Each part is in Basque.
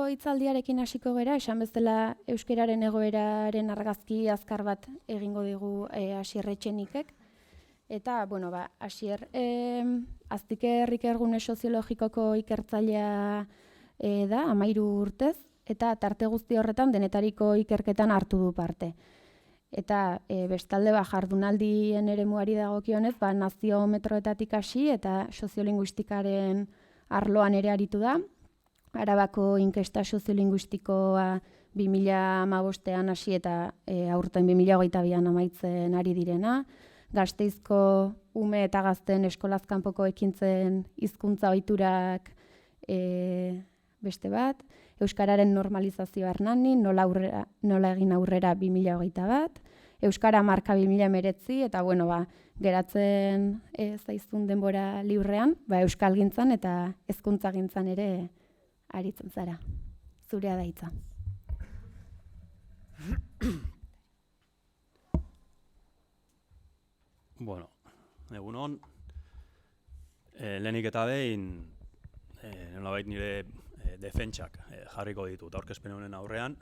hitzaldiarekin hasiko gera, esan bezala euskararen egoeraren argazki azkar bat egingo digu Asier Etxenikek. Eta, Asier Aztiker ikergune soziologikoko ikertzailea da, 13 urtez, eta tarte guzti horretan denetariko ikerketan hartu du parte. Eta bestalde jardunaldien eremuari dagokionez, naziometroetatik hasi eta soziolinguistikaren arloan ere aritu da. Arabako inkesta soziolinguistikoa 2015an hasi eta aurten 2022an amaitzen ari direna. Gasteizko ume eta gazten eskolaz kanpoko ekintzen hizkuntza ohiturak beste bat. Euskararen normalizazioa Hernanin, nola egin aurrera 2021, Euskara marka 2019 eta geratzen zaizun denbora librean, euskalgintzan eta hezkuntzagintzan ere aritzen zara. Zurea da hitza. Egunon, lehenik eta behin nolabait nire defentsak jarriko ditut aurkezpen honen aurrean.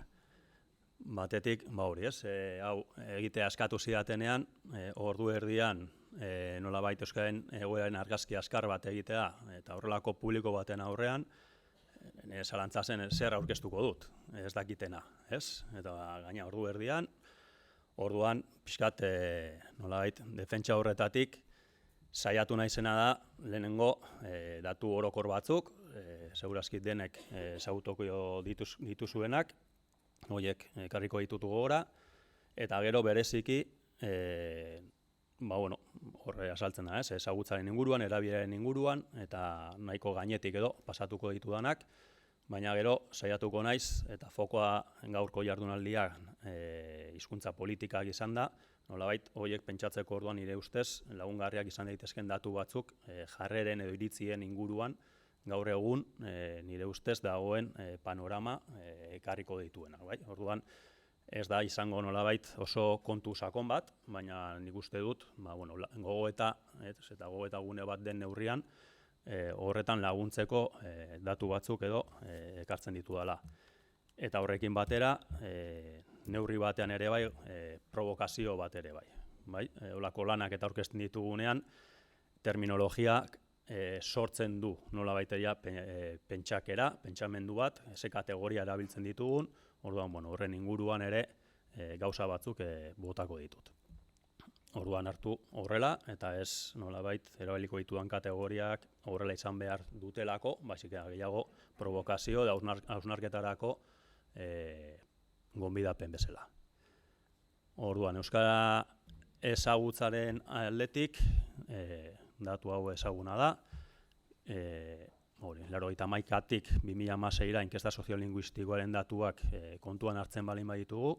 Batetik, hau egitea eskatu zidatenean, ordu erdian nolabait euskaren egoeraren argazki azkar bat egitea eta horrelako publiko baten aurrean, nire zalantza zen zer aurkeztuko dut, ez dakitena, ez? Eta gaina ordu erdian, orduan pixkat nolabait defentsa horretatik saiatu naizena da lehenengo datu orokor batzuk, segurazki denek ezagutuko dituzuenak, horiek ekarriko ditutu gogora, eta gero bereziki, horre asaltzen da, ezagutzaren inguruan, erabileraren inguruan, eta nahiko gainetik edo pasatuko ditudanak, baina gero saiatuko naiz, eta fokoa gaurko jardunaldia hizkuntza politikak izan da, nolabait horiek pentsatzeko orduan nire ustez lagungarriak izan daitezken datu batzuk jarreren edo iritzien inguruan gaur egun nire ustez dagoen panorama ekarriko dituena. Orduan ez da izango nolabait oso kontu sakon bat, baina nik uste dut gogoeta eta gogoeta gune bat den neurrian horretan laguntzeko datu batzuk edo ekartzen ditu dela. Eta horrekin batera, neurri batean ere bai, provokazio bat ere bai. Olako lanak eta aurkezten ditugunean, terminologiak sortzen du nolabaiteria pentsakera, pentsamendu bat, ze kategoria erabiltzen ditugun, orduan horren inguruan ere gauza batzuk botako ditut. Orduan hartu horrela, eta ez nolabait erabiliko ditudan kategoriak horrela izan behar dutelako, baizik gehiago provokazio da hausnarketarako gonbidapen bezala. Orduan, euskara ezagutzaren aldetik, datu hau ezaguna da, 1991tik 2016ra inkesta soziolinguistikoaren datuak kontuan hartzen balin baditugu,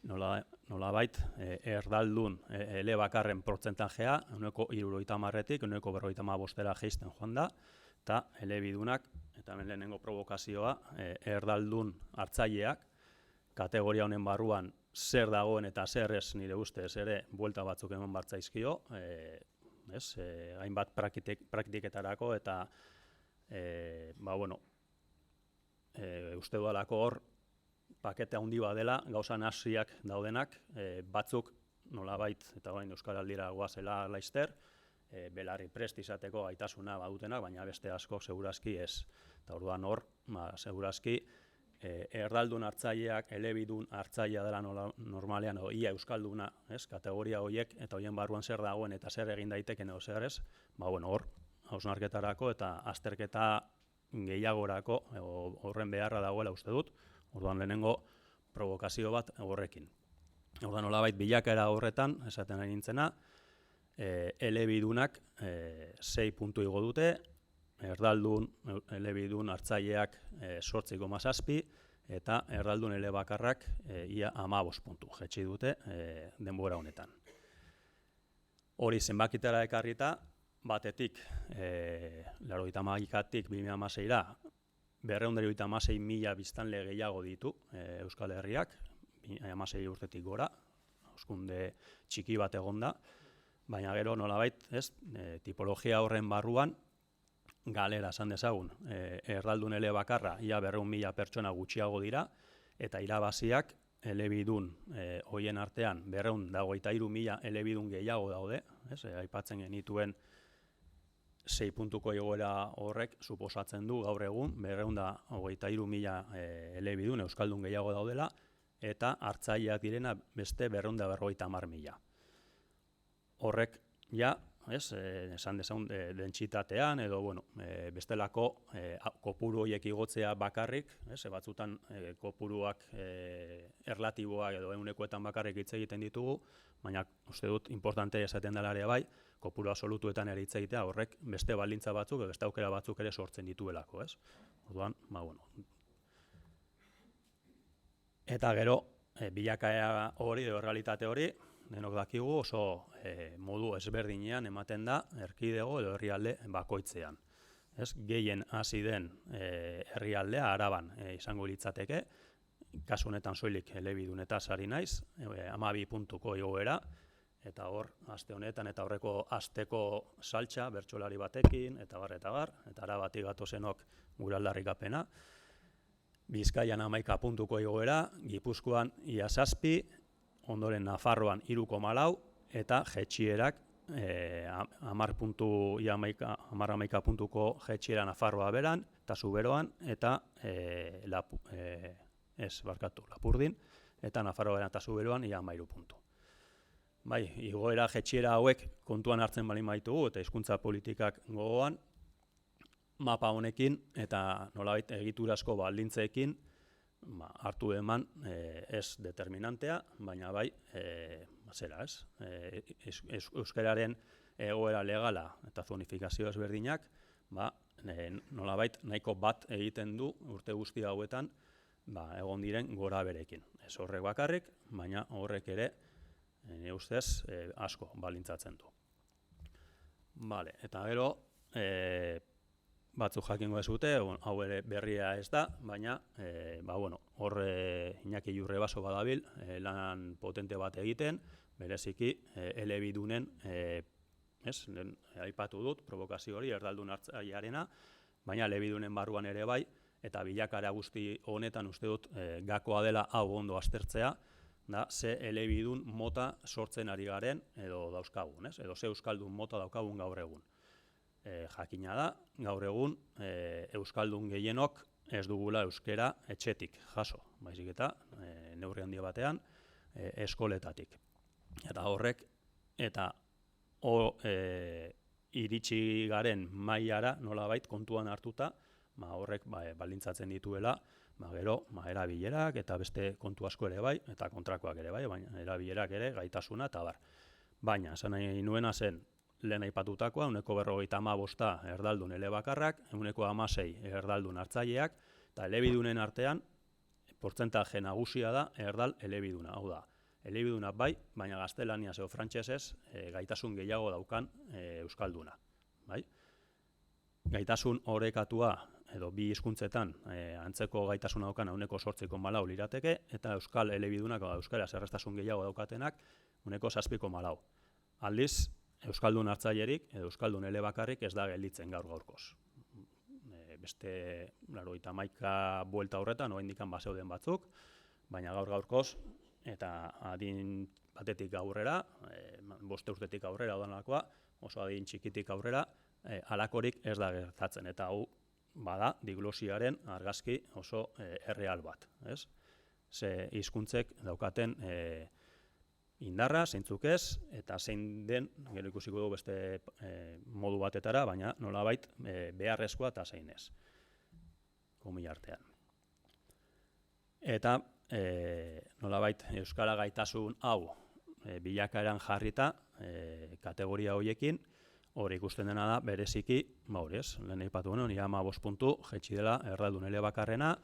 nolabait erdaldun elebakarren portzentajea 70%tik 45%ra jaisten joan da, eta elebidunak, eta hemen lehenengo provokazioa, erdaldun hartzaileak, kategoria honen barruan zer dagoen eta zer ez nire ustez ere buelta batzuk eman bartzaizkio, hainbat praktiketarako eta uste dudalako hor pakete handi bat dela, gauza nahasiak daudenak, batzuk nolabait, eta orain Euskaraldira goazela laizter, belarri prest izateko gaitasuna badutenak, baina beste asko segurazki ez. Eta orduan hor, segurazki, erdaldun hartzaileak, elebidun hartzailea dela normalean, ia euskalduna, kategoria horiek, eta horien barruan zer dagoen eta zer egin daiteken edo zer ez, hor, hausnarketarako eta azterketa gehiagorako horren beharra dagoela uste dut, orduan lehenengo provokazio bat horrekin. Orduan nolabait bilakaera horretan, esaten ari nintzena, elebidunak 6 puntu igo dute, erdaldun elebidun hartzaileak 8,7 eta erdaldun elebakarrak ia 15 puntu jetzi dute denbora honetan. Hori zenbakitara ekarrita, batetik 1991tik 2016ra 256.000 biztanle gehiago ditu Euskal Herriak, 16 urtetik gora, hauskunde txiki bat egonda, baina gero nolabait, tipologia horren barruan, galera esan dezagun, erdaldun elebakarra ia 200.000 pertsona gutxiago dira, eta irabaziak elebidun hoien artean 223.000 elebidun gehiago daude, aipatzen genituen 6 puntuko igoera horrek suposatzen du gaur egun 223.000 elebidun euskaldun gehiago daudela, eta hartzaileak direna beste 250.000. Horrek ja, esan dezagun dentsitatean edo bestelako kopuru horiek igotzea bakarrik, batzutan kopuruak erlatiboak edo ehunekoetan bakarrik hitz egiten ditugu, baina uste dut importante esaten dela ere bai, kopuru absolutuetan ere hitz egitea horrek beste baldintza batzuk, beste aukera batzuk ere sortzen dituelako, Orduan, Eta gero, bilakaera hori edo errealitate hori, denok dakigu oso modu ezberdinean ematen da erkidego edo herrialde bakoitzean. Gehien hasi den herrialdea Araban izango litzateke, kasu honetan soilik elebidunetaz ari naiz, 12 puntuko igoera, eta hor, aste honetan eta horreko asteko saltsa, bertsolari batekin, eta bar, eta Arabatik gatozenok gure aldarrikapena. Bizkaian 11 puntuko igoera, Gipuzkoan ia 7, ondoren Nafarroan 3,4, eta jetxierak 10 puntuko jetxiera Nafarroa beran, eta Zuberoan, eta Lapurdin, eta Nafarroa beran eta Zuberoan ia 13 puntu. Bai, igoera jetxiera hauek kontuan hartzen baldin baitugu eta hizkuntza politikak gogoan, mapa honekin eta nolabait egiturazko baldintzeekin hartu eman ez determinantea, baina bai, euskararen egoera legala eta zonifikazio ezberdinak, nolabait nahiko bat egiten du urte guzti hauetan egon diren gora berekin. Ez horrek bakarrik, baina horrek ere nire ustez asko baldintzatzen du. Eta gero, batzuk jakingo ezute, hau ere berria ez da, baina hor Iñaki Jurrebaso badabil, lan potente bat egiten, bereziki elebidunen, aipatu dut, provokazio hori erdaldun hartzailearena, baina elebidunen barruan ere bai, eta bilakara guzti honetan uste dut gakoa dela hau ondo aztertzea, da ze elebidun mota sortzen ari garen edo dauzkagun, edo ze euskaldun mota daukagun gaur egun. Jakina da, gaur egun euskaldun gehienok ez dugula euskera etxetik jaso, baizik eta neurri handia batean eskoletatik. Eta horrek, eta iritsi garen mailara nolabait kontuan hartuta, horrek baldintzatzen dituela, gero erabilerak eta beste kontu asko ere bai, eta kontrakoak ere bai, baina erabilerak ere gaitasuna eta bar. Baina, esan nahi nuena zen, lehen aipatutakoa, 155 erdaldun elebakarrak, 116 erdaldun hartzaileak, eta elebidunen artean, portzentaje nagusia da erdal elebiduna. Hau da, elebiduna bai, baina gaztelaniaz edo frantsesez gaitasun gehiago daukan euskalduna. Gaitasun orekatua edo bi hizkuntzetan antzeko gaitasuna daukan 8,4 lirateke, eta euskal elebidunak, euskaraz erraztasun gehiago daukatenak 7,4. Aldiz, euskaldun hartzailerik edo euskaldun elebakarrik ez da gelditzen gaur-gaurkoz. Beste 91 buelta horretan, oraindikan bazeuden batzuk, baina gaur-gaurkoz eta adin batetik aurrera, 5 urtetik aurrera odanakoa, oso adin txikitik aurrera, halakorik ez da gertatzen, eta hau bada diglosiaren argazki oso erreal bat. Ze hizkuntzek daukaten indarra, zeintzuk ez, eta zein den, gero ikusiko dugu beste modu batetara, baina nolabait beharrezkoa eta zein ez, komila artean. Eta nolabait euskara gaitasun hau bilakaeran jarrita kategoria horiekin, hori ikusten dena da bereziki, lehen aipatu genuen, ia 15 puntu, jetxi dela erdaldun elebakarrena,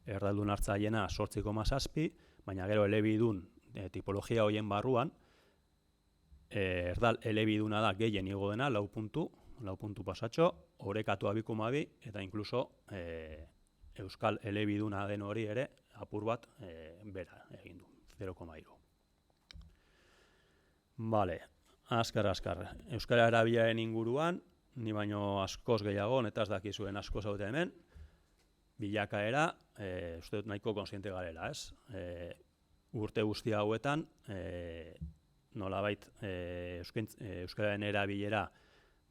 erdaldun hartzaileena 8,7, baina gero elebidun tipologia horien barruan, erdal elebiduna da gehien igo dena, 4 puntu pasatxo, orekatua 2,2, eta inkluso euskal elebiduna den hori ere, apur bat bera egin du, 0,3. Azkar, euskara erabilaren inguruan, ni baino askoz gehiago, eta ez dakizuen asko zaute hemen, bilakaera, uste dut nahiko konsiente garela, ez? Urte guzti hauetan, nolabait euskararen erabilera,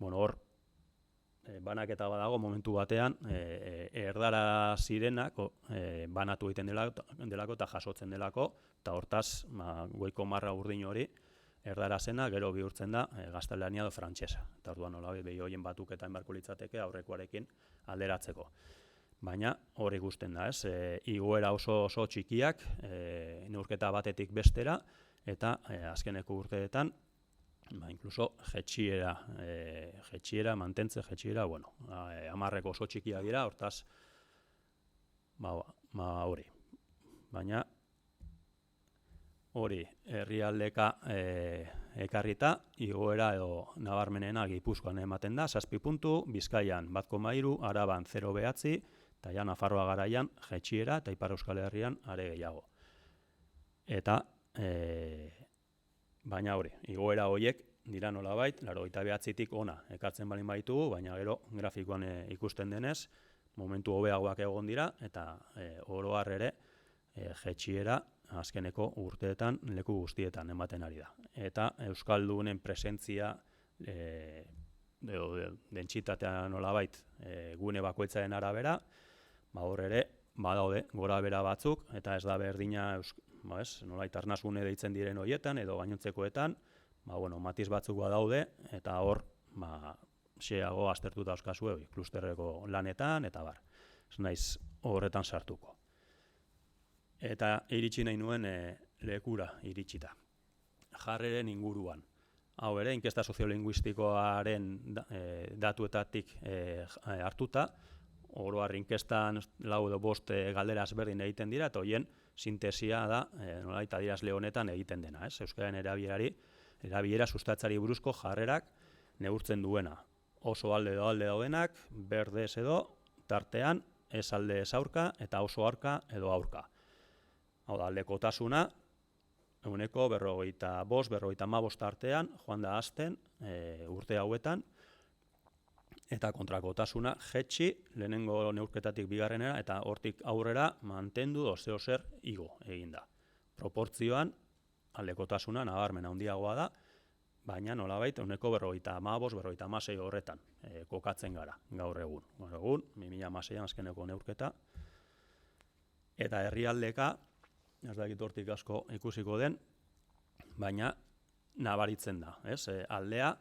hor, banaketa badago momentu batean, erdara zirenak banatu egiten delako eta jasotzen delako, eta hortaz, goiko marra urdin hori, erdara zena, gero bihurtzen da gaztelania edo frantsesa. Eta orduan nolabait behi horien batuketa enbarko litzateke aurrekoarekin alderatzeko. Baina hori ikusten da, ez? Igoera oso txikiak, neurketa batetik bestera, eta azkeneko urteetan, inkluso jetxiera, mantentze jetxiera, 10 oso txikiak dira, hortaz, hori. Baina, hori, herrialdeka ekarrita, igoera edo nabarmenena Gipuzkoan ematen da, 7 puntu, Bizkaian 1,3, Araban 0,9, eta ja Nafarroa garaian jetxiera, eta Ipar Euskal Herrian are gehiago. Eta, baina hori, igoera horiek dira nolabait, 89tik ona ekartzen balin baitugu, baina gero grafikoan ikusten denez, momentu hobeagoak egon dira, eta oro har ere jetxiera azkeneko urteetan leku guztietan ematen ari da. Eta Euskaldunen presentzia dentsitatea nolabait gune bakoitzaren arabera, hor ere badaude gora bera batzuk, eta ez da berdina nolabait arnasgune deitzen diren horietan edo gainontzekoetan, matiz batzuk badaude, eta hor xeago aztertuta euskazue klusterreko lanetan, eta bar. Ez naiz horretan sartuko. Eta iritsi nahi nuen lekura iritsita. Jarreren inguruan. Hau ere, inkesta soziolinguistikoaren datuetatik hartuta, oro har inkestan 4 edo 5 galdera ezberdin egiten dira, eta horien sintesia da nolabait adierazle honetan egiten dena. Euskararen erabilera sustatzeari buruzko jarrerak neurtzen duena. Oso alde daudenak, berdez edo, tartean, ez alde ez aurka, eta oso aurka edo aurka. Hau da, aldekotasuna, eguneko 45-55 artean, joan da azten urte hauetan, eta kontrakotasuna jetxi, lehenengo neurketatik bigarrenera, eta hortik aurrera mantendu dozeo zer igo eginda. Proportzioan, aldekotasuna nabarmen handiagoa da, baina nolabait eguneko 55-56 horretan kokatzen gara gaur egun. Gaur egun, 2016an azkeneko neurketa, eta herrialdeka, ez dakit hortik asko ikusiko den, baina nabaritzen da. Aldea,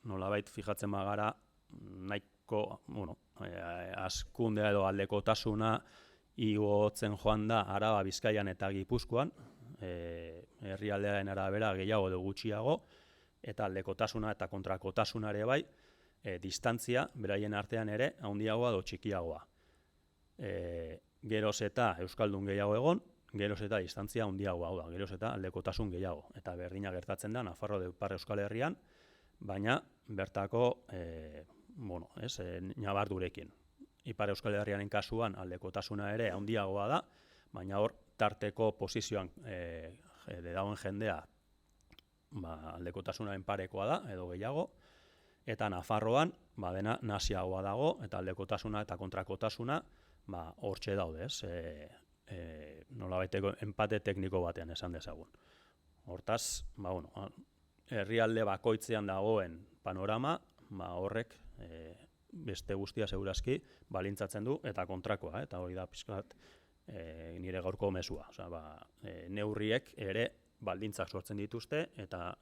nolabait fijatzen bagara, nahiko, azkundea edo aldekotasuna igotzen joan da Araba, Bizkaian eta Gipuzkoan, herrialdearen arabera gehiago edo gutxiago, eta aldekotasuna eta kontrakotasuna ere bai, distantzia, beraien artean ere, handiagoa edo txikiagoa. Geroz eta Euskaldun gehiago egon, geroz eta distantzia handiagoa, hau da, geroz eta aldekotasun gehiago. Eta berdina gertatzen da, Nafarro edo Ipar Euskal Herrian, baina bertako, nabardurekin. Ipar Euskal Herrianen kasuan aldekotasuna ere handiagoa da, baina hor tarteko posizioan dagoen jendea aldekotasunaren parekoa da, edo gehiago, eta Nafarroan dena nasiagoa dago, eta aldekotasuna eta kontrakotasuna hortxe daude, nolabaiteko empate tekniko batean esan dezagun. Hortaz, herrialde bakoitzean dagoen panorama, horrek beste guztia segurazki balintzatzen du, eta kontrakoa, eta hori da pixkat nire gaurko mezua. Neurriek ere baldintzak sortzen dituzte, eta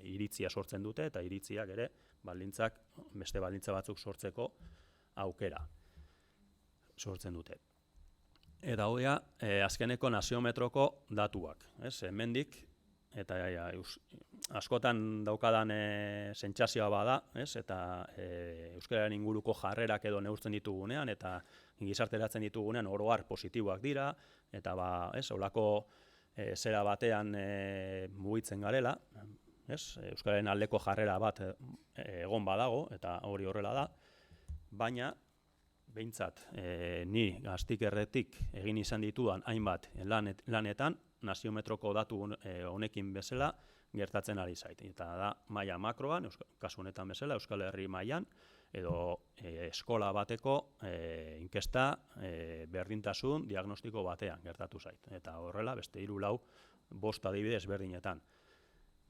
iritzia sortzen dute, eta iritziak ere beste baldintza batzuk sortzeko aukera sortzen dute. Eta hori da, azkeneko naziometroko datuak. Hemendik, eta askotan daukadan sentsazioa bada, eta euskararen inguruko jarrerak edo neurtzen ditugunean, eta gizarteratzen ditugunean oro har positiboak dira, eta holako zera batean mugitzen garela, euskararen aldeko jarrera bat egon badago, eta hori horrela da, baina behintzat, ni Gaztikerretik egin izan ditudan hainbat lanetan, naziometroko datu honekin bezala gertatzen ari zait. Eta da maila makroan, kasu honetan bezala, Euskal Herri mailan, edo eskola bateko inkesta berdintasun diagnostiko batean gertatu zait. Eta horrela, beste 3-4-5 adibidez berdinetan.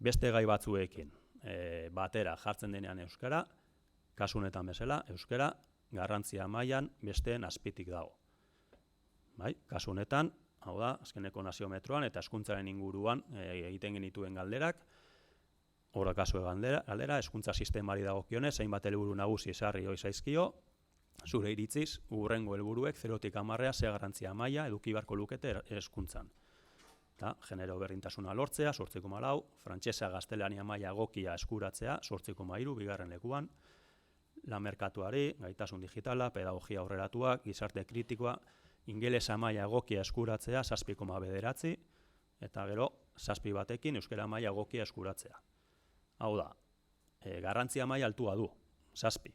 Beste gai batzuekin batera jartzen denean euskara, kasu honetan bezala, euskara garrantzia mailan besteen azpitik dago. Bai, kasu honetan, hau da, azkeneko naziometroan eta hezkuntzaren inguruan egiten genituen galderak, horra kasu galdera, hezkuntza sistemari dagokionez, hainbat helburu nagusi ezarri ohi zaizkio, zure iritziz, hurrengo helburuek 0-tik 10 ze garrantzia maila eduki beharko lukete hezkuntzan. Eta genero berdintasuna lortzea, 8,4, frantsesa gaztelania maila egokia eskuratzea, 8,3 bigarren lekuan, lan merkatuari, gaitasun digitala, pedagogia aurreratuak, gizarte kritikoa, ingelesa maila egokia eskuratzea, 7,9, eta gero 7 batekin euskara maila egokia eskuratzea. Hau da, garrantzia maila altua du, 7.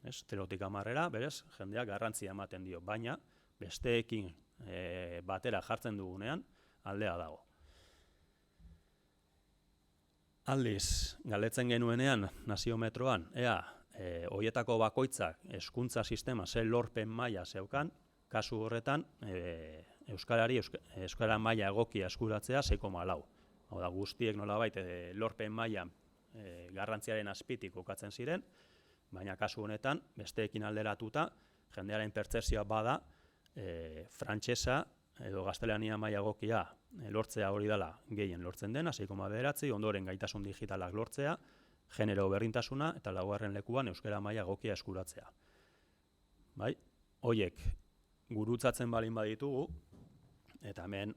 0-tik 10 berez, jendeak garrantzia ematen dio, baina besteekin batera jartzen dugunean, aldea dago. Aldiz, galdetzen genuenean, naziometroan, horietako bakoitzak hezkuntza sistema ze lorpen maila zeukan, kasu horretan, euskara maila egokia eskuratzea 6,4. Hau da, guztiek nolabait lorpen mailan garrantziaren azpitik kokatzen ziren, baina kasu honetan, besteekin alderatuta, jendearen pertzepzioa bada, frantsesa edo gaztelania maila egokia lortzea hori dela gehien lortzen dena, 6,9, ondoren gaitasun digitalak lortzea, genero berdintasuna eta laugarren lekuan euskara maila egokia eskuratzea. Bai, horiek gurutzatzen balin baditugu, eta hemen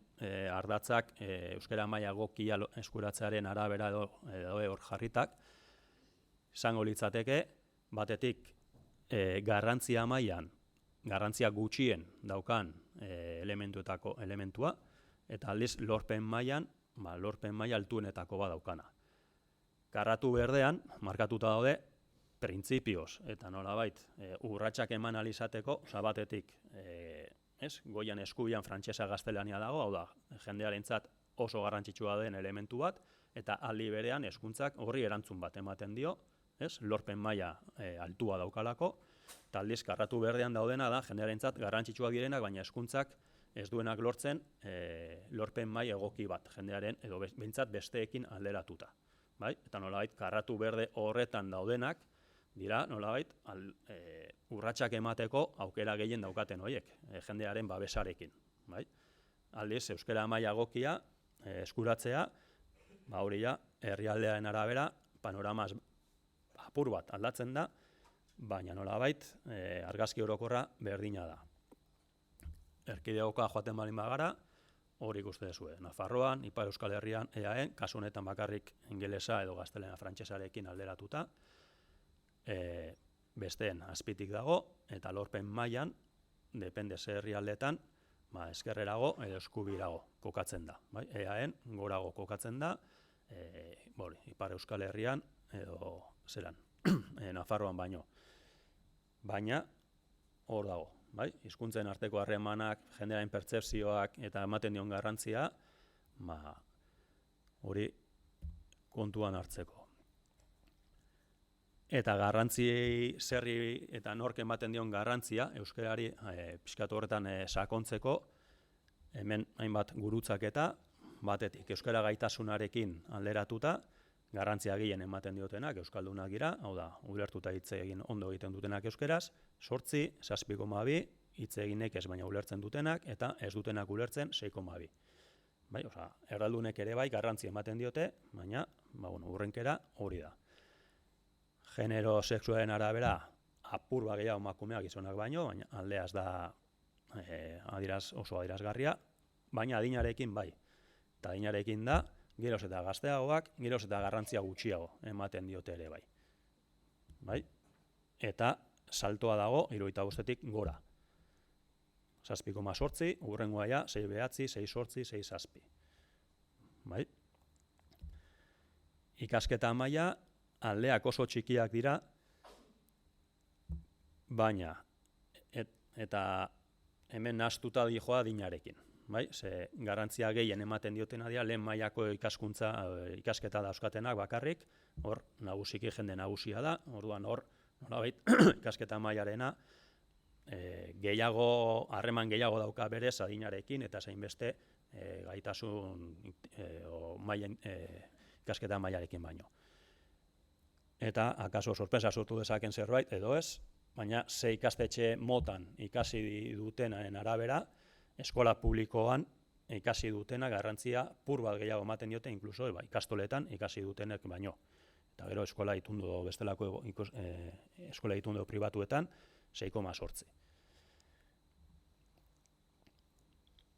ardatzak euskara maila egokia eskuratzearen arabera edo hor jarritak, izango litzateke, batetik garrantzia mailan, garrantzia gutxien daukan elementua, eta aldiz lorpen mailan, lorpen maila altuenetako bat daukana. Karratu berdean, markatuta daude, printzipioz eta nolabait urratsak eman alizateko, batetik goian eskubian frantsesa gaztelania dago, hau da, jendearentzat oso garrantzitsua den elementu bat, eta aldi berean hezkuntzak horri erantzun bat ematen dio, lorpen maila altua daukalako, eta aldiz karratu berdean daudena da, jendearentzat garrantzitsuak direnak, baina hezkuntzak ez duenak lortzen lorpen maila egoki bat, jendearen edo behintzat besteekin alderatuta. Bai? Eta nolabait, karratu berde horretan daudenak, dira, nolabait, urratsak emateko aukera gehien daukaten horiek, jendearen babesarekin. Bai? Aldiz, euskara maila egokia eskuratzea, hori ja, herrialdearen arabera, panorama apur bat aldatzen da, baina nolabait, argazki orokorra berdina da. Erkidegoka joaten balin bagara, hori ikuste duzue. Nafarroan, Ipar Euskal Herrian, EAEn, kasu honetan bakarrik ingelesa edo gaztelania frantsesarekin alderatuta, besteen azpitik dago, eta lorpen mailan, depende ze herrialdetan, eskerrerago edo eskubirago kokatzen da. EAEn gorago kokatzen da, Ipar Euskal Herrian edo zelan, Nafarroan baino. Baina, hor dago. Hizkuntzen arteko harremanak, jendearen pertzepzioak eta ematen dion garrantzia, hori kontuan hartzeko. Eta garrantzi zerri eta nork ematen dion garrantzia, euskarari pixkatu horretan sakontzeko, hemen hainbat gurutzaketa, batetik euskara gaitasunarekin alderatuta, garrantzia gehien ematen diotenak euskaldunak dira, hau da, ulertuta hitz egin ondo egiten dutenak euskeraz, 8, 7,2, hitz eginek ez baina ulertzen dutenak, eta ez dutenak ulertzen 6,2. Erraldunek ere bai garrantzia ematen diote, baina hurrenkera hori da. Genero sexuaren arabera apur bat gehiago emakumeak gizonak baino, baina aldeaz da oso adierazgarria, baina adinarekin bai. Eta adinarekin da, geroz eta gazteagoak, geroz eta garrantzia gutxiago ematen diote ere bai. Eta saltoa dago 75-tik gora. 7,8, hurrengoa ja, 6,9, 6,8, 6,7. Bai? Ikasketa maila aldeak oso txikiak dira, baina, eta hemen nahastuta dijoa adinarekin. Ze garrantzia gehien ematen diotena dira, lehen mailako ikasketa dauzkatenak bakarrik, hor nagusiki jende nagusia da, orduan hor nolabait ikasketa mailarena harreman gehiago dauka berez adinarekin eta zainbeste gaitasun ikasketa mailarekin baino. Eta akaso sorpresa sortu dezaken zerbait edo ez, baina ze ikastetxe motan ikasi dutenaren arabera, eskola publikoan ikasi dutena garrantzia pur bat gehiago ematen diote, inkluso ikastoletan ikasi dutenek baino. Eta gero eskola itundo bestelako eskola itundo pribatuetan 6,8.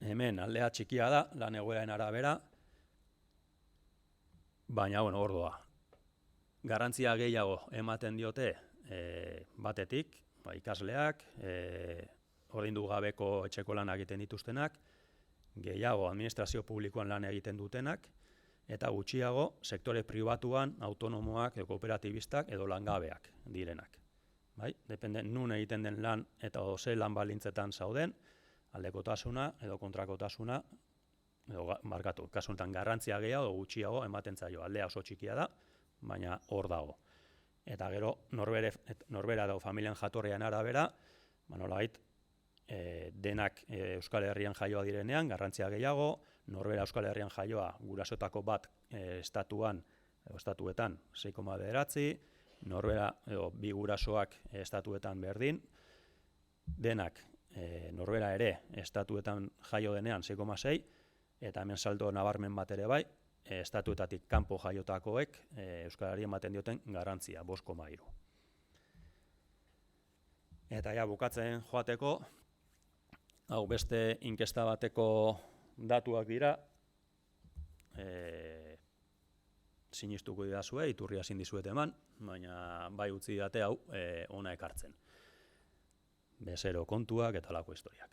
Hemen aldea txikia da, lan egoeraren arabera, baina hor doa. Garrantzia gehiago ematen diote batetik, ikasleak, ordaindu gabeko etxeko lanak egiten dituztenak, gehiago administrazio publikoan lan egiten dutenak, eta gutxiago sektore pribatuan autonomoak edo kooperatibistak edo langabeak direnak. Depende nun egiten den lan eta ze lan baldintzetan zauden, aldekotasuna edo kontrakotasuna, edo markatu, kasu honetan garrantzia gehiago edo gutxiago ematen zaio, aldea oso txikia da, baina hor dago. Eta gero norbera edo familian jatorrian arabera, nolabait denak Euskal Herrian jaioa direnean, garrantzia gehiago, norbera Euskal Herrian jaioa gurasotako bat estatuetan 6,9, norbera edo bi gurasoak estatuetan berdin, denak norbera ere estatuetan jaio denean 6,6, eta hemen saldo nabarmen bat ere bai, estatuetatik kanpo jaiotakoek Euskarari ematen dioten garrantzia, 5,3. Eta bukatzen joateko, hau beste inkesta bateko datuak dira, sinistuko didazue, iturria ezin dizuet eman, baina bai utzi date hau ona ekartzen. Bezero kontuak eta lako historiak.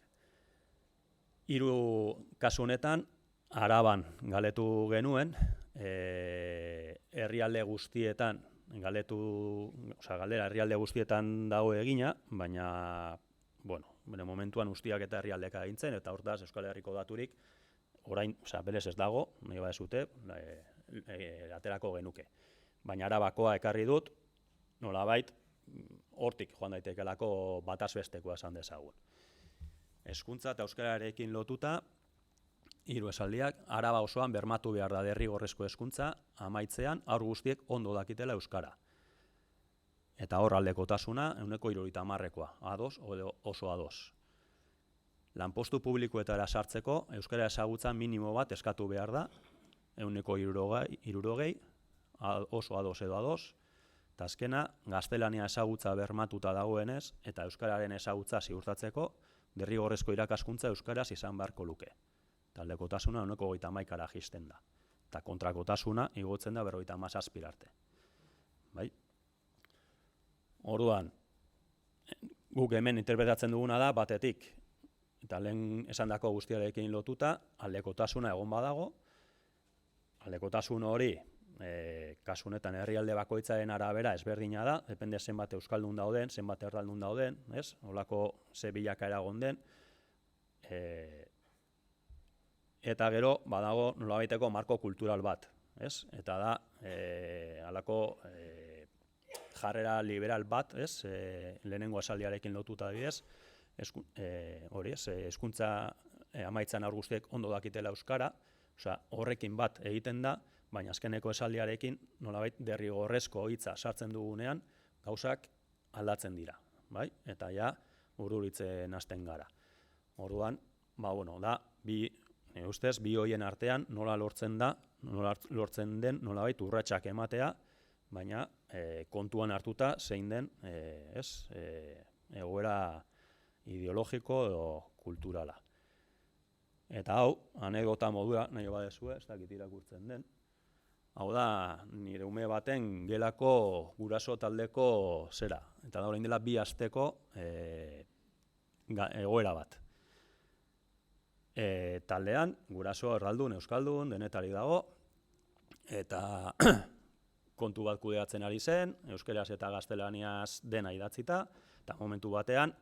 3 kasu honetan, Araban galetu genuen, herrialde guztietan, galdera herrialde guztietan dago egina, baina, bere momentuan guztiak eta herrialdeka egintzen, eta hortaz Euskal Herriko daturik, orain, berez ez dago, nahi badezute, aterako genuke. Baina Arabakoa ekarri dut, nolabait, hortik joan daitekelako bataz bestekoa esan dezagun. Hezkuntza eta euskararekin lotuta, 3 esaldiak, Araba osoan bermatu behar da derrigorrezko hezkuntza, amaitzean haur guztiek ondo dakitela euskara. Eta hor aldekotasuna, 70%koa, ados oso ados. Lanpostu publikoetara sartzeko, euskara ezagutza minimo bat eskatu behar da, 70%, oso ados edo ados, eta azkena, gaztelania ezagutza bermatuta dagoenez, eta euskararen ezagutza ziurtatzeko, derrigorrezko irakaskuntza euskaraz izan beharko luke. Taldekotasuna 31%ra jisten da. Eta kontrakotasuna igotzen da 57 arte. Orduan, guk hemen interpretatzen duguna da, batetik, eta lehen esandako guztiarekin lotuta, aldekotasuna egon badago, aldekotasun hori, kasu honetan herrialde bakoitzaren arabera ezberdina da, depende zenbat euskaldun dauden, zenbat erdaldun dauden, holako ze bilakaera egon den, eta gero badago nolabaiteko marko kultural bat, eta da halako jarrera liberal bat, lehenengo esaldiarekin lotuta adibidez, hezkuntza amaitzan haur guztiek ondo dakitela euskara, horrekin bat egiten da, baina azkeneko esaldiarekin nolabait derrigorrezko hitza sartzen dugunean gauzak aldatzen dira, eta ururitzen hasten gara. Orduan, da, ustez, bi hoien artean nola lortzen den nolabait urratsak ematea, baina kontuan hartuta zein den egoera ideologiko edo kulturala. Eta hau, anekdota modura, nahi badezue, ez dakit irakurtzen den, hau da, nire ume baten gelako guraso taldeko zera. Eta da orain dela 2 asteko egoera bat. Taldean, guraso erraldun, euskaldun, denetari dago, eta kontu bat kudeatzen ari zen, euskeraz eta gaztelaniaz dena idatzita, eta momentu batean,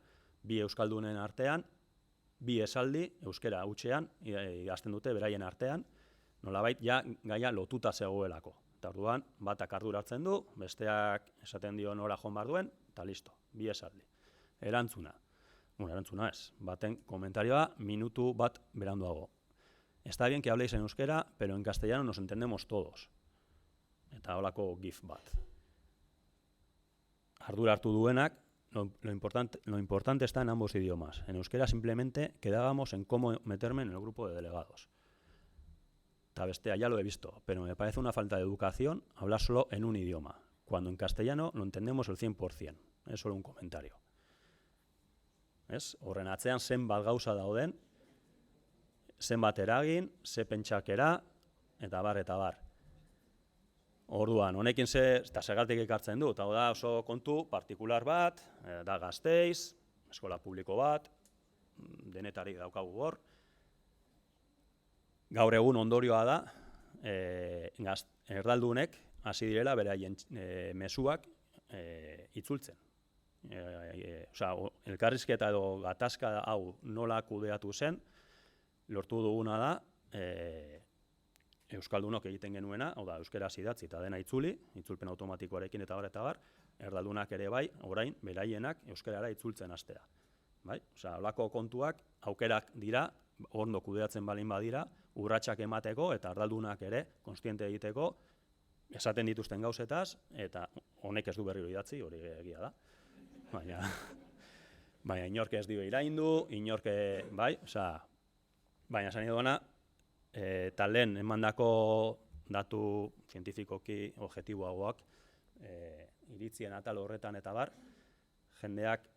2 euskaldunen artean, 2 esaldi, euskera hutsean, idazten dute beraien artean, nolabait gaia lotuta zegoelako. Eta orduan, batak arduratzen du, besteak esaten dio nora joan behar duen, eta listo, bi esaldi. Erantzuna. Erantzuna ez, baten komentarioa minutu bat beranduago. Está bien que habléis en euskera, pero en castellano nos entendemos todos. Eta holako gif bat. Ardura hartu duenak, lo importante está en ambos idiomas. En euskera simplemente quedábamos en cómo meterme en el grupo de delegados. Eta bestea, ya lo he visto, pero me parece una falta de educación hablar solo en un idioma, cuando en castellano lo entendemos el 100%. Es solo un comentario. Horren atzean zenbat gauza dauden, zenbat eragin, ze pentsakera, eta bar. Orduan, honekin eta zergatik ekartzen dut, hau da oso kontu partikular bat, da Gasteiz, eskola publiko bat, denetarik daukagu hor. Gaur egun ondorioa da, erdaldunek hasi direla beraien mezuak itzultzen. Elkarrizketa edo gatazka hau nola kudeatu zen, lortu duguna da, euskaldunok egiten genuena, hau da, euskeraz idatzi eta dena itzuli, itzulpen automatikoarekin eta bar, erdaldunak ere bai, orain, beraienak euskerara itzultzen hastea. Holako kontuak, aukerak dira, ondo kudeatzen balin badira, urratsak emateko eta erdaldunak ere, konstiente egiteko, esaten dituzten gauzetaz, eta honek ez du berriro idatzi, hori egia da. Baina inork ez dio iraindu, inork baina esan duena, talen emandako datu zientifikoki objektiboagoak iritzien atal horretan eta bar, jendeak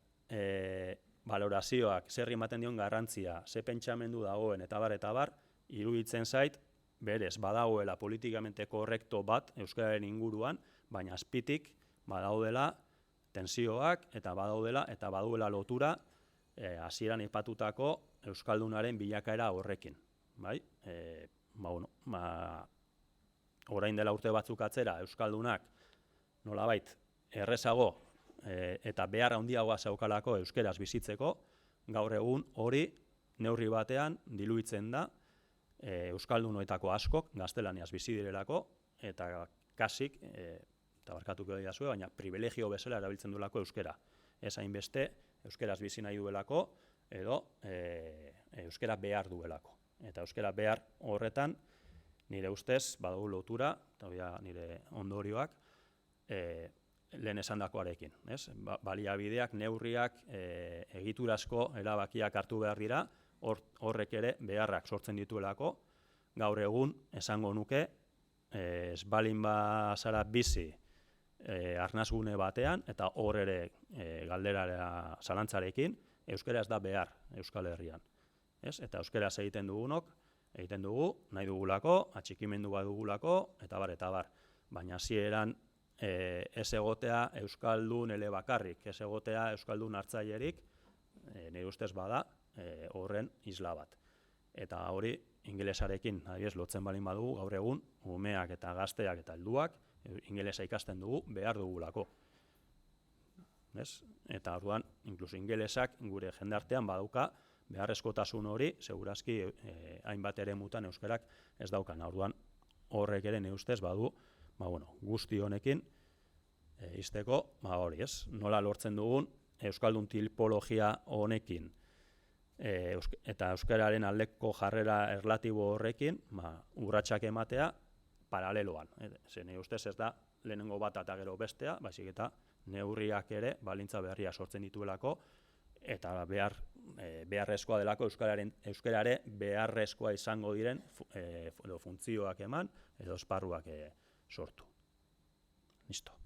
valorazioak, zer ematen dion garrantzia, ze pentsamendu dagoen eta bar, iruditzen zait, berez badagoela politikamente korrekto bat euskararen inguruan, baina azpitik badaudela tensioak eta baduela lotura hasieran aipatutako euskaldunaren bilakaera horrekin. Orain dela urte batzuk atzera, euskaldunak nolabait errezago eta behar handiagoa zeukalako euskeraz bizitzeko, gaur egun hori neurri batean diluitzen da euskaldunoetako askok gaztelaniaz bizi direlako eta kasik, eta barkatuko didazue, baina privilegio bezala erabiltzen duelako euskera. Ez hainbeste euskeraz bizi nahi duelako edo euskera behar duelako. Eta euskera behar horretan nire ustez badugu lotura, eta nire ondorioak, lehen esandakoarekin. Baliabideak, neurriak, egiturazko erabakiak hartu behar dira, horrek ere beharrak sortzen dituelako, gaur egun esango nuke, ez balin bazara bizi arnazgune batean, eta hor ere galderara zalantzarekin, euskera ez da behar Euskal Herrian. Eta euskeraz egiten dugunok, egiten dugu, nahi dugulako, atxikimendu bat dugulako, eta bar. Baina hasieran ez egotea euskaldun elebakarrik, ez egotea euskaldun hartzailerik, nire ustez bada, horren isla bat. Eta hori, ingelesarekin, adibidez, lotzen balin badugu, gaur egun, umeak eta gazteak eta helduak, ingelesa ikasten dugu, behar dugulako. Eta orduan, inkluso ingelesak gure jendartean badauka, beharrezkotasun hori, segurazki hainbat ere mutan euskerak ez daukan. Orduan, horrek ere nire ustez badu, guzti honekin, izteko, hori ez, nola lortzen dugun, euskaldun tipologia honekin, eta euskararen aldeko jarrera erlatibo horrekin, urratsak ematea paraleloan. Nire ustez ez da lehenengo bat eta gero bestea, baizik eta neurriak ere balintza berria sortzen dituelako, eta beharrezkoa delako euskarare beharrezkoa izango diren funtzioak eman edo esparruak sortu. Listo.